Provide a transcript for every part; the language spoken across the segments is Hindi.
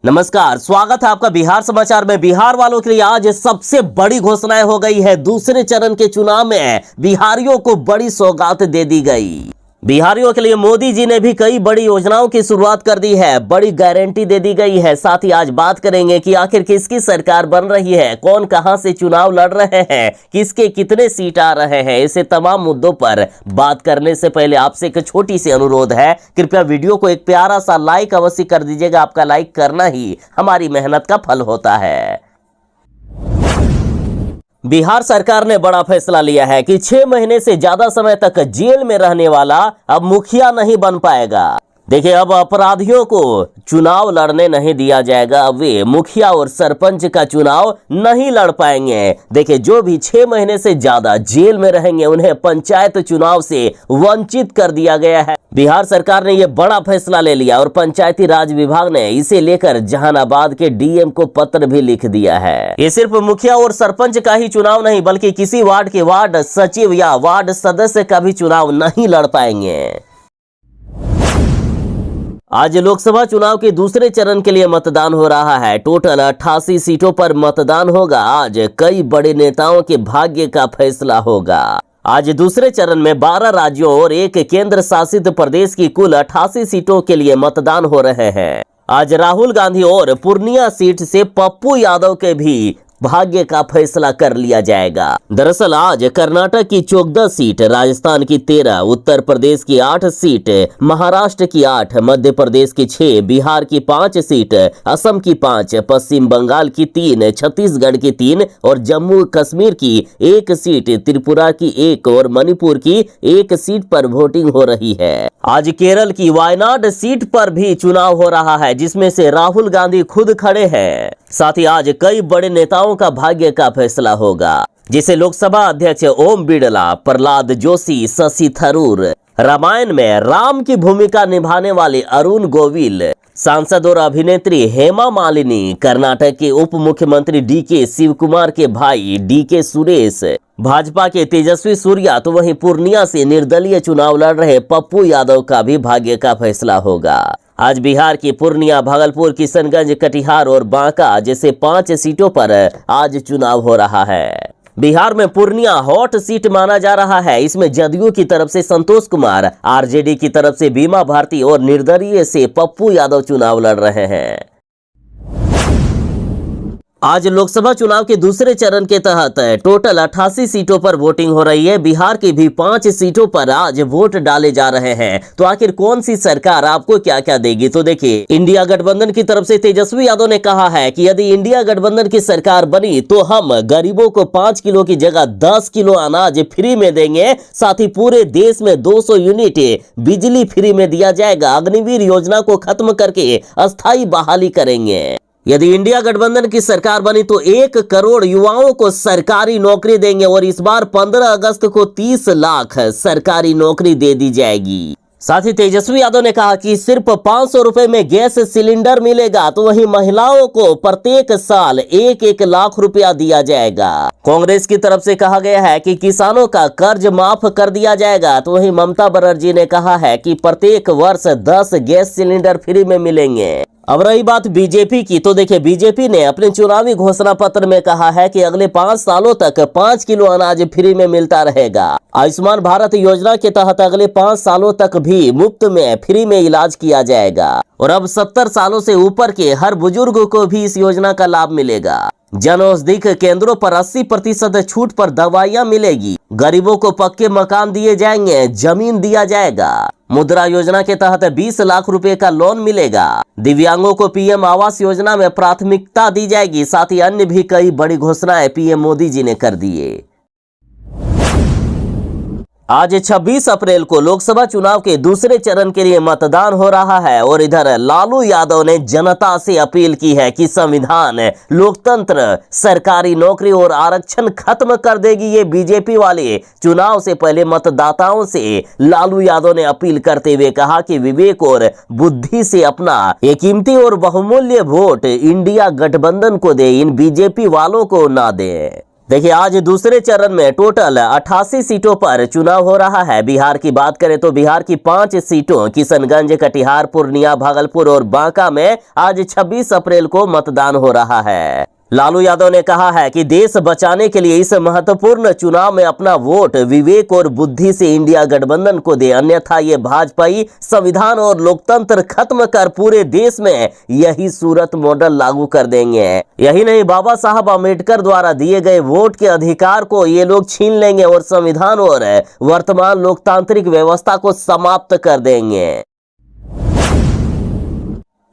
नमस्कार, स्वागत है आपका बिहार समाचार में। बिहार वालों के लिए आज सबसे बड़ी घोषणाएं हो गई है। दूसरे चरण के चुनाव में बिहारियों को बड़ी सौगात दे दी गई। बिहारियों के लिए मोदी जी ने भी कई बड़ी योजनाओं की शुरुआत कर दी है, बड़ी गारंटी दे दी गई है। साथ ही आज बात करेंगे कि आखिर किसकी सरकार बन रही है, कौन कहां से चुनाव लड़ रहे हैं, किसके कितने सीट आ रहे हैं। ऐसे तमाम मुद्दों पर बात करने से पहले आपसे एक छोटी सी अनुरोध है, कृपया वीडियो को एक प्यारा सा लाइक अवश्य कर दीजिएगा। आपका लाइक करना ही हमारी मेहनत का फल होता है। बिहार सरकार ने बड़ा फैसला लिया है कि 6 महीने से ज्यादा समय तक जेल में रहने वाला अब मुखिया नहीं बन पाएगा। देखिए, अब अपराधियों को चुनाव लड़ने नहीं दिया जाएगा। अब वे मुखिया और सरपंच का चुनाव नहीं लड़ पाएंगे। देखिए, जो भी 6 महीने से ज्यादा जेल में रहेंगे उन्हें पंचायत चुनाव से वंचित कर दिया गया है। बिहार सरकार ने यह बड़ा फैसला ले लिया और पंचायती राज विभाग ने इसे लेकर जहानाबाद के डीएम को पत्र भी लिख दिया है। ये सिर्फ मुखिया और सरपंच का ही चुनाव नहीं, बल्कि किसी वार्ड के वार्ड सचिव या वार्ड सदस्य का भी चुनाव नहीं लड़ पाएंगे। आज लोकसभा चुनाव के दूसरे चरण के लिए मतदान हो रहा है। टोटल 88 सीटों पर मतदान होगा। आज कई बड़े नेताओं के भाग्य का फैसला होगा। आज दूसरे चरण में 12 राज्यों और एक केंद्र शासित प्रदेश की कुल 88 सीटों के लिए मतदान हो रहे हैं। आज राहुल गांधी और पूर्णिया सीट से पप्पू यादव के भी भाग्य का फैसला कर लिया जाएगा। दरअसल आज कर्नाटक की 14 सीट, राजस्थान की 13, उत्तर प्रदेश की 8 सीट, महाराष्ट्र की 8, मध्य प्रदेश की 6, बिहार की 5 सीट, असम की 5, पश्चिम बंगाल की 3, छत्तीसगढ़ की 3 और जम्मू कश्मीर की 1 सीट, त्रिपुरा की 1 और मणिपुर की 1 सीट पर वोटिंग हो रही है। आज केरल की वायनाड सीट पर भी चुनाव हो रहा है, जिसमें से राहुल गांधी खुद खड़े हैं। साथ ही आज कई बड़े नेताओं का भाग्य का फैसला होगा, जिसे लोकसभा अध्यक्ष ओम बिड़ला, प्रहलाद जोशी, शशि थरूर, रामायण में राम की भूमिका निभाने वाले अरुण गोविल, सांसद और अभिनेत्री हेमा मालिनी, कर्नाटक के उप मुख्यमंत्री डीके शिव कुमार के भाई डीके सुरेश, भाजपा के तेजस्वी सूर्या, तो वहीं पूर्णिया से निर्दलीय चुनाव लड़ रहे पप्पू यादव का भी भाग्य का फैसला होगा। आज बिहार की पूर्णिया, भागलपुर, किशनगंज, कटिहार और बांका जैसे 5 सीटों पर आज चुनाव हो रहा है। बिहार में पूर्णिया हॉट सीट माना जा रहा है। इसमें जदयू की तरफ से संतोष कुमार, आरजेडी की तरफ से बीमा भारती और निर्दलीय से पप्पू यादव चुनाव लड़ रहे हैं। आज लोकसभा चुनाव के दूसरे चरण के तहत टोटल 88 सीटों पर वोटिंग हो रही है। बिहार की भी 5 सीटों पर आज वोट डाले जा रहे हैं। तो आखिर कौन सी सरकार आपको क्या क्या देगी? तो देखिए, इंडिया गठबंधन की तरफ से तेजस्वी यादव ने कहा है कि यदि इंडिया गठबंधन की सरकार बनी तो हम गरीबों को 5 किलो की जगह 10 किलो अनाज फ्री में देंगे। साथ ही पूरे देश में 200 यूनिट बिजली फ्री में दिया जाएगा। अग्निवीर योजना को खत्म करके अस्थायी बहाली करेंगे। यदि इंडिया गठबंधन की सरकार बनी तो 1 करोड़ युवाओं को सरकारी नौकरी देंगे और इस बार 15 अगस्त को 30 लाख सरकारी नौकरी दे दी जाएगी। साथ ही तेजस्वी यादव ने कहा कि सिर्फ 500 रुपए में गैस सिलेंडर मिलेगा। तो वहीं महिलाओं को प्रत्येक साल 1-1 लाख रुपया दिया जाएगा। कांग्रेस की तरफ से कहा गया है कि किसानों का कर्ज माफ कर दिया जाएगा। तो वहीं ममता बनर्जी ने कहा है कि प्रत्येक वर्ष 10 गैस सिलेंडर फ्री में मिलेंगे। अब रही बात बीजेपी की, तो देखिए, बीजेपी ने अपने चुनावी घोषणा पत्र में कहा है कि अगले 5 सालों तक 5 किलो अनाज फ्री में मिलता रहेगा। आयुष्मान भारत योजना के तहत अगले 5 सालों तक भी मुफ्त में फ्री में इलाज किया जाएगा और अब 70 सालों से ऊपर के हर बुजुर्ग को भी इस योजना का लाभ मिलेगा। जन औषधि केंद्रों पर 80% छूट पर दवाइयां मिलेगी। गरीबों को पक्के मकान दिए जाएंगे, जमीन दिया जाएगा। मुद्रा योजना के तहत 20 लाख रुपए का लोन मिलेगा। दिव्यांगों को पीएम आवास योजना में प्राथमिकता दी जाएगी। साथ ही अन्य भी कई बड़ी घोषणाएं पीएम मोदी जी ने कर दिए। आज 26 अप्रैल को लोकसभा चुनाव के दूसरे चरण के लिए मतदान हो रहा है और इधर लालू यादव ने जनता से अपील की है कि संविधान, लोकतंत्र, सरकारी नौकरी और आरक्षण खत्म कर देगी ये बीजेपी वाले। चुनाव से पहले मतदाताओं से लालू यादव ने अपील करते हुए कहा कि विवेक और बुद्धि से अपना एक कीमती और बहुमूल्य वोट इंडिया गठबंधन को दे, इन बीजेपी वालों को ना दे। देखिए, आज दूसरे चरण में टोटल 88 सीटों पर चुनाव हो रहा है। बिहार की बात करें तो बिहार की 5 सीटों किशनगंज, कटिहार, पूर्णिया, भागलपुर और बांका में आज 26 अप्रैल को मतदान हो रहा है। लालू यादव ने कहा है कि देश बचाने के लिए इस महत्वपूर्ण चुनाव में अपना वोट विवेक और बुद्धि से इंडिया गठबंधन को दे, अन्यथा ये भाजपाई संविधान और लोकतंत्र खत्म कर पूरे देश में यही सूरत मॉडल लागू कर देंगे। यही नहीं, बाबा साहब अम्बेडकर द्वारा दिए गए वोट के अधिकार को ये लोग छीन लेंगे और संविधान और वर्तमान लोकतांत्रिक व्यवस्था को समाप्त कर देंगे।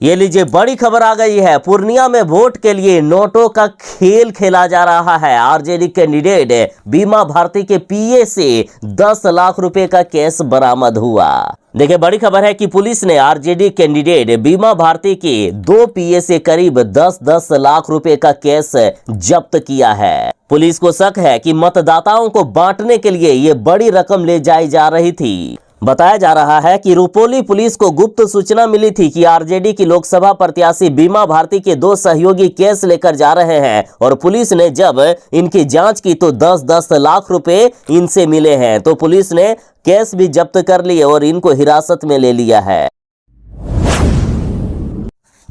ये लीजिए, बड़ी खबर आ गई है। पूर्णिया में वोट के लिए नोटों का खेल खेला जा रहा है। आरजेडी कैंडिडेट बीमा भारती के पीए से 10 लाख रुपए का केस बरामद हुआ। देखिए, बड़ी खबर है कि पुलिस ने आरजेडी कैंडिडेट बीमा भारती के 2 पीए से करीब 10-10 लाख रुपए का केस जब्त किया है। पुलिस को शक है कि मतदाताओं को बांटने के लिए ये बड़ी रकम ले जाई जा रही थी। बताया जा रहा है कि रुपोली पुलिस को गुप्त सूचना मिली थी कि आरजेडी की लोकसभा प्रत्याशी बीमा भारती के 2 सहयोगी केस लेकर जा रहे हैं और पुलिस ने जब इनकी जांच की तो 10-10 लाख रुपए इनसे मिले हैं। तो पुलिस ने केस भी जब्त कर लिए और इनको हिरासत में ले लिया है।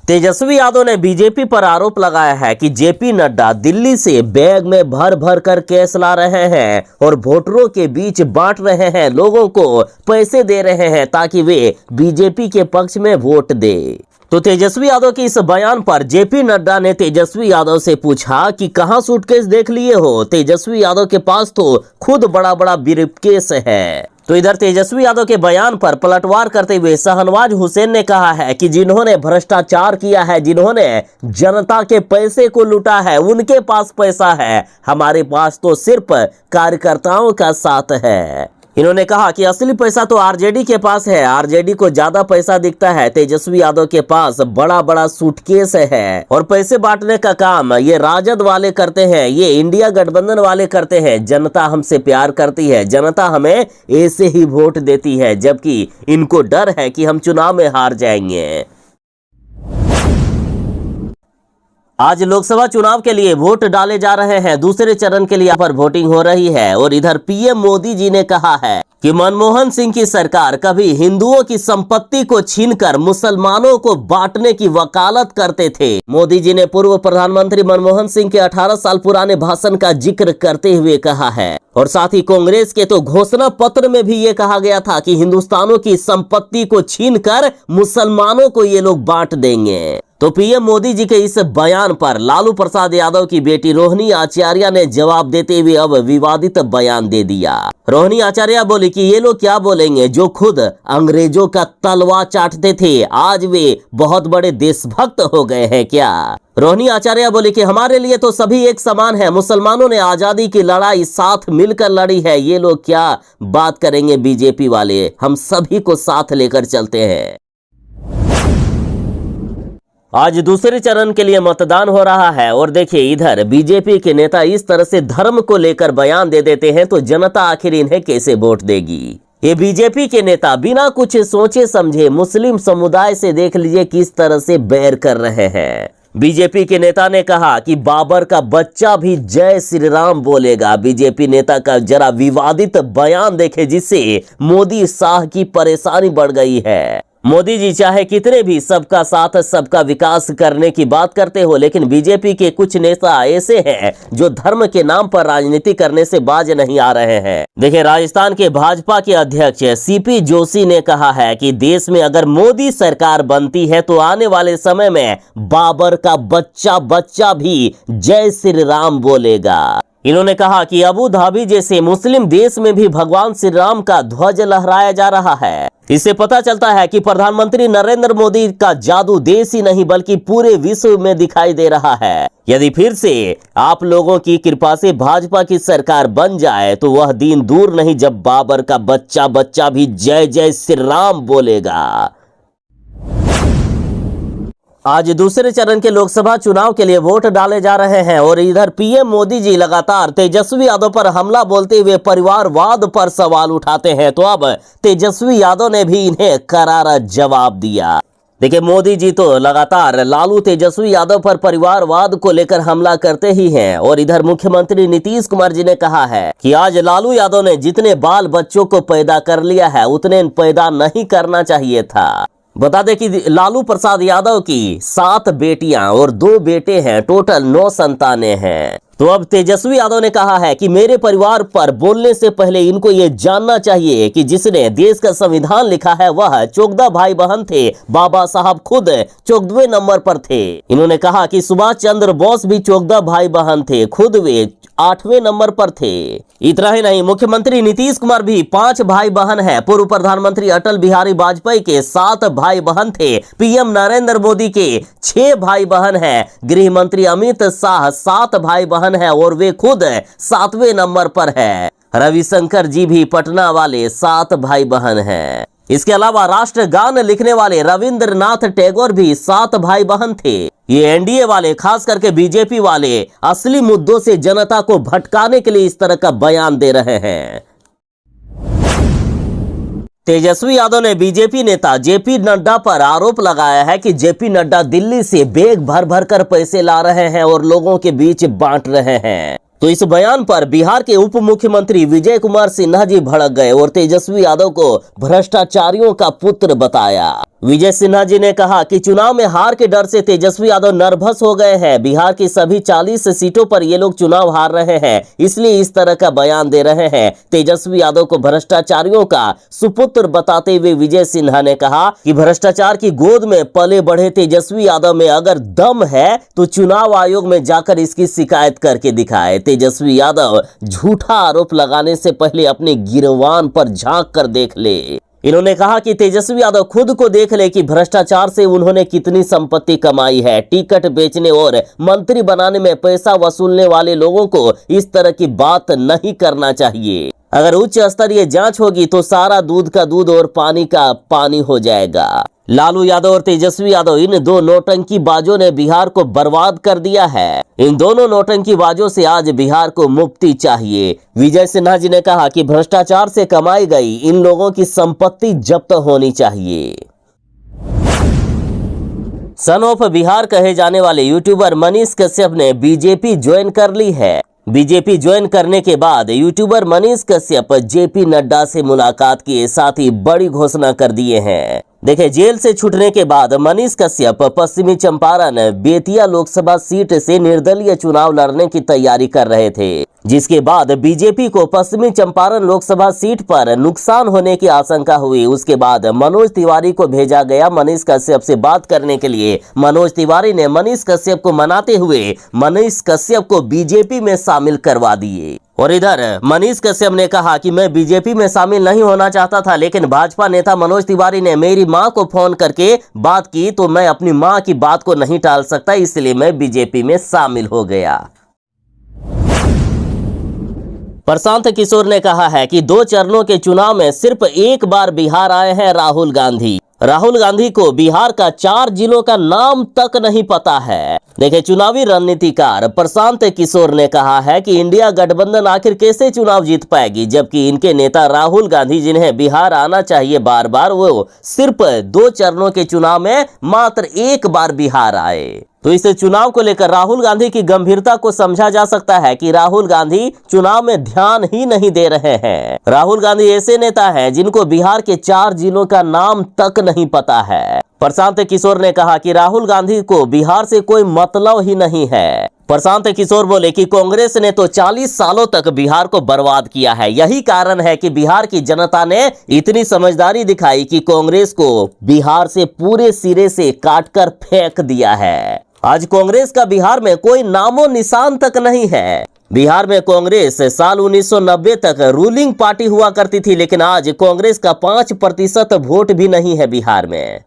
तेजस्वी यादव ने बीजेपी पर आरोप लगाया है कि जेपी नड्डा दिल्ली से बैग में भर भर कर कैश ला रहे हैं और वोटरों के बीच बांट रहे हैं, लोगों को पैसे दे रहे हैं ताकि वे बीजेपी के पक्ष में वोट दे। तो तेजस्वी यादव के इस बयान पर जेपी नड्डा ने तेजस्वी यादव से पूछा कि कहां सूटकेस देख लिए हो। तेजस्वी यादव के पास तो खुद बड़ा बड़ा ब्रीफकेस है। तो इधर तेजस्वी यादव के बयान पर पलटवार करते हुए शाहनवाज हुसैन ने कहा है कि जिन्होंने भ्रष्टाचार किया है, जिन्होंने जनता के पैसे को लूटा है, उनके पास पैसा है, हमारे पास तो सिर्फ कार्यकर्ताओं का साथ है। इन्होंने कहा कि असली पैसा तो आरजेडी के पास है, आरजेडी को ज्यादा पैसा दिखता है। तेजस्वी यादव के पास बड़ा बड़ा सूटकेस है और पैसे बांटने का काम ये राजद वाले करते हैं, ये इंडिया गठबंधन वाले करते हैं। जनता हमसे प्यार करती है, जनता हमें ऐसे ही वोट देती है, जबकि इनको डर है कि हम चुनाव में हार जाएंगे। आज लोकसभा चुनाव के लिए वोट डाले जा रहे हैं। दूसरे चरण के लिए यहाँ पर वोटिंग हो रही है और इधर पीएम मोदी जी ने कहा है कि मनमोहन सिंह की सरकार कभी हिंदुओं की संपत्ति को छीनकर मुसलमानों को बांटने की वकालत करते थे। मोदी जी ने पूर्व प्रधानमंत्री मनमोहन सिंह के 18 साल पुराने भाषण का जिक्र करते हुए कहा है और साथ ही कांग्रेस के तो घोषणा पत्र में भी ये कहा गया था कि हिंदुस्तानों की संपत्ति को छीनकर मुसलमानों को ये लोग बांट देंगे। तो पीएम मोदी जी के इस बयान पर लालू प्रसाद यादव की बेटी रोहिणी आचार्य ने जवाब देते हुए अब विवादित बयान दे दिया। रोहिणी आचार्य बोली कि ये लोग क्या बोलेंगे, जो खुद अंग्रेजों का तलवा चाटते थे, आज वे बहुत बड़े देशभक्त हो गए हैं क्या। रोहिणी आचार्य बोली कि हमारे लिए तो सभी एक समान है, मुसलमानों ने आजादी की लड़ाई साथ मिलकर लड़ी है, ये लोग क्या बात करेंगे बीजेपी वाले, हम सभी को साथ लेकर चलते हैं। आज दूसरे चरण के लिए मतदान हो रहा है और देखिए, इधर बीजेपी के नेता इस तरह से धर्म को लेकर बयान दे देते हैं तो जनता आखिर इन्हें कैसे वोट देगी। ये बीजेपी के नेता बिना कुछ सोचे समझे मुस्लिम समुदाय से देख लीजिए किस तरह से बैर कर रहे हैं। बीजेपी के नेता ने कहा कि बाबर का बच्चा भी जय श्री राम बोलेगा। बीजेपी नेता का जरा विवादित बयान देखे जिससे मोदी शाह की परेशानी बढ़ गई है। मोदी जी चाहे कितने भी सबका साथ सबका विकास करने की बात करते हो, लेकिन बीजेपी के कुछ नेता ऐसे हैं जो धर्म के नाम पर राजनीति करने से बाज नहीं आ रहे हैं। देखिए, राजस्थान के भाजपा के अध्यक्ष सीपी जोशी ने कहा है कि देश में अगर मोदी सरकार बनती है तो आने वाले समय में बाबर का बच्चा भी जय श्री राम बोलेगा। इन्होंने कहा कि अबू धाबी जैसे मुस्लिम देश में भी भगवान श्री राम का ध्वज लहराया जा रहा है। इससे पता चलता है कि प्रधानमंत्री नरेंद्र मोदी का जादू देश ही नहीं बल्कि पूरे विश्व में दिखाई दे रहा है। यदि फिर से आप लोगों की कृपा से भाजपा की सरकार बन जाए तो वह दिन दूर नहीं जब बाबर का बच्चा भी जय जय श्री राम बोलेगा। आज दूसरे चरण के लोकसभा चुनाव के लिए वोट डाले जा रहे हैं और इधर पीएम मोदी जी लगातार तेजस्वी यादव पर हमला बोलते हुए परिवारवाद पर सवाल उठाते हैं। तो अब तेजस्वी यादव ने भी इन्हें करारा जवाब दिया। देखिए, मोदी जी तो लगातार लालू तेजस्वी यादव पर परिवारवाद को लेकर हमला करते ही हैं और इधर मुख्यमंत्री नीतीश कुमार जी ने कहा है कि आज लालू यादव ने जितने बाल बच्चों को पैदा कर लिया है उतने पैदा नहीं करना चाहिए था। बता दें कि लालू प्रसाद यादव की 7 बेटियां और 2 बेटे हैं, टोटल 9 संतानें हैं। तो अब तेजस्वी यादव ने कहा है कि मेरे परिवार पर बोलने से पहले इनको ये जानना चाहिए कि जिसने देश का संविधान लिखा है वह 14 भाई बहन थे। बाबा साहब खुद 14वें नंबर पर थे। इन्होंने कहा कि सुभाष चंद्र बोस भी 14 भाई बहन थे, खुद वे 8वें नंबर पर थे। इतना ही नहीं, मुख्यमंत्री नीतीश कुमार भी 5 भाई बहन हैं। पूर्व प्रधानमंत्री अटल बिहारी वाजपेयी के 7 भाई बहन थे। पीएम नरेंद्र मोदी के 6 भाई बहन हैं। गृह मंत्री अमित शाह 7 भाई बहन हैं और वे खुद 7वें नंबर पर है। रविशंकर जी भी पटना वाले 7 भाई बहन हैं। इसके अलावा राष्ट्रगान लिखने वाले रविंद्रनाथ टैगोर भी 7 भाई बहन थे। ये एनडीए वाले, खास करके बीजेपी वाले, असली मुद्दों से जनता को भटकाने के लिए इस तरह का बयान दे रहे हैं। तेजस्वी यादव ने बीजेपी नेता जेपी नड्डा पर आरोप लगाया है कि जेपी नड्डा दिल्ली से बैग भर भर कर पैसे ला रहे हैं और लोगों के बीच बांट रहे हैं। तो इस बयान पर बिहार के उप मुख्यमंत्री विजय कुमार सिन्हा जी भड़क गए और तेजस्वी यादव को भ्रष्टाचारियों का पुत्र बताया। विजय सिन्हा जी ने कहा कि चुनाव में हार के डर से तेजस्वी यादव नर्वस हो गए हैं। बिहार की सभी 40 सीटों पर ये लोग चुनाव हार रहे हैं, इसलिए इस तरह का बयान दे रहे हैं। तेजस्वी यादव को भ्रष्टाचारियों का सुपुत्र बताते हुए विजय सिन्हा ने कहा कि भ्रष्टाचार की गोद में पले बढ़े तेजस्वी यादव में अगर दम है तो चुनाव आयोग में जाकर इसकी शिकायत करके दिखाए। तेजस्वी यादव झूठा आरोप लगाने से पहले अपने गिरवान पर झांक कर देख ले। इन्होंने कहा कि तेजस्वी यादव खुद को देख ले कि भ्रष्टाचार से उन्होंने कितनी संपत्ति कमाई है। टिकट बेचने और मंत्री बनाने में पैसा वसूलने वाले लोगों को इस तरह की बात नहीं करना चाहिए। अगर उच्च स्तरीय जांच होगी तो सारा दूध का दूध और पानी का पानी हो जाएगा। लालू यादव और तेजस्वी यादव, इन 2 नौटंकीबाजों ने बिहार को बर्बाद कर दिया है। इन दोनों नौटंकीबाजों से आज बिहार को मुक्ति चाहिए। विजय सिन्हा जी ने कहा कि भ्रष्टाचार से कमाई गई इन लोगों की संपत्ति जब्त होनी चाहिए। सन ऑफ बिहार कहे जाने वाले यूट्यूबर मनीष कश्यप ने बीजेपी ज्वाइन कर ली है। बीजेपी ज्वाइन करने के बाद यूट्यूबर मनीष कश्यप जेपी नड्डा से मुलाकात किए, साथ ही बड़ी घोषणा कर दिए हैं। देखिए, जेल से छूटने के बाद मनीष कश्यप पश्चिमी चंपारण बेतिया लोकसभा सीट से निर्दलीय चुनाव लड़ने की तैयारी कर रहे थे, जिसके बाद बीजेपी को पश्चिमी चंपारण लोकसभा सीट पर नुकसान होने की आशंका हुई। उसके बाद मनोज तिवारी को भेजा गया मनीष कश्यप से बात करने के लिए। मनोज तिवारी ने मनीष कश्यप को मनाते हुए मनीष कश्यप को बीजेपी में शामिल करवा दिए। और इधर मनीष कश्यप ने कहा कि मैं बीजेपी में शामिल नहीं होना चाहता था, लेकिन भाजपा नेता मनोज तिवारी ने मेरी मां को फोन करके बात की तो मैं अपनी मां की बात को नहीं टाल सकता, इसलिए मैं बीजेपी में शामिल हो गया। प्रशांत किशोर ने कहा है कि 2 चरणों के चुनाव में सिर्फ एक बार बिहार आए हैं राहुल गांधी। राहुल गांधी को बिहार का 4 जिलों का नाम तक नहीं पता है। देखिए, चुनावी रणनीतिकार प्रशांत किशोर ने कहा है कि इंडिया गठबंधन आखिर कैसे चुनाव जीत पाएगी, जबकि इनके नेता राहुल गांधी, जिन्हें बिहार आना चाहिए बार बार, वो सिर्फ 2 चरणों के चुनाव में मात्र एक बार बिहार आए। तो इस चुनाव को लेकर राहुल गांधी की गंभीरता को समझा जा सकता है कि राहुल गांधी चुनाव में ध्यान ही नहीं दे रहे हैं। राहुल गांधी ऐसे नेता हैं जिनको बिहार के 4 जिलों का नाम तक नहीं पता है। प्रशांत किशोर ने कहा कि राहुल गांधी को बिहार से कोई मतलब ही नहीं है। प्रशांत किशोर बोले कि कांग्रेस ने तो 40 सालों तक बिहार को बर्बाद किया है। यही कारण है कि बिहार की जनता ने इतनी समझदारी दिखाई कि कांग्रेस को बिहार से पूरे सिरे से काटकर फेंक दिया है। आज कांग्रेस का बिहार में कोई नामो निशान तक नहीं है। बिहार में कांग्रेस साल 1990 तक रूलिंग पार्टी हुआ करती थी, लेकिन आज कांग्रेस का 5% वोट भी नहीं है बिहार में।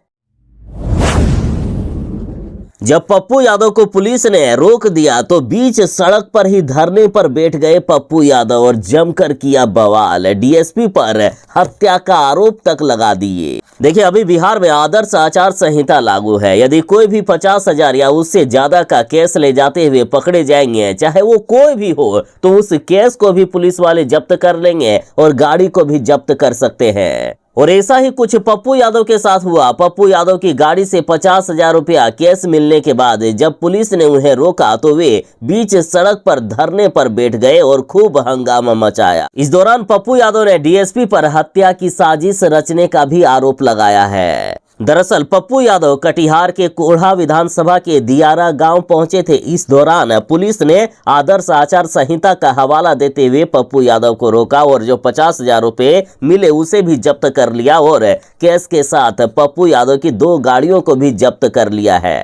जब पप्पू यादव को पुलिस ने रोक दिया तो बीच सड़क पर ही धरने पर बैठ गए पप्पू यादव और जमकर किया बवाल। डीएसपी पर हत्या का आरोप तक लगा दिए। देखिए, अभी बिहार में आदर्श आचार संहिता लागू है। यदि कोई भी 50,000 या उससे ज्यादा का केस ले जाते हुए पकड़े जाएंगे, चाहे वो कोई भी हो, तो उस केस को भी पुलिस वाले जब्त कर लेंगे और गाड़ी को भी जब्त कर सकते हैं। और ऐसा ही कुछ पप्पू यादव के साथ हुआ। पप्पू यादव की गाड़ी से 50,000 रुपया कैश मिलने के बाद जब पुलिस ने उन्हें रोका तो वे बीच सड़क पर धरने पर बैठ गए और खूब हंगामा मचाया। इस दौरान पप्पू यादव ने डीएसपी पर हत्या की साजिश रचने का भी आरोप लगाया है। दरअसल पप्पू यादव कटिहार के कोढ़ा विधानसभा के दियारा गांव पहुंचे थे। इस दौरान पुलिस ने आदर्श आचार संहिता का हवाला देते हुए पप्पू यादव को रोका और जो 50,000 रुपए मिले उसे भी जब्त कर लिया और कैश के साथ पप्पू यादव की 2 गाड़ियों को भी जब्त कर लिया है।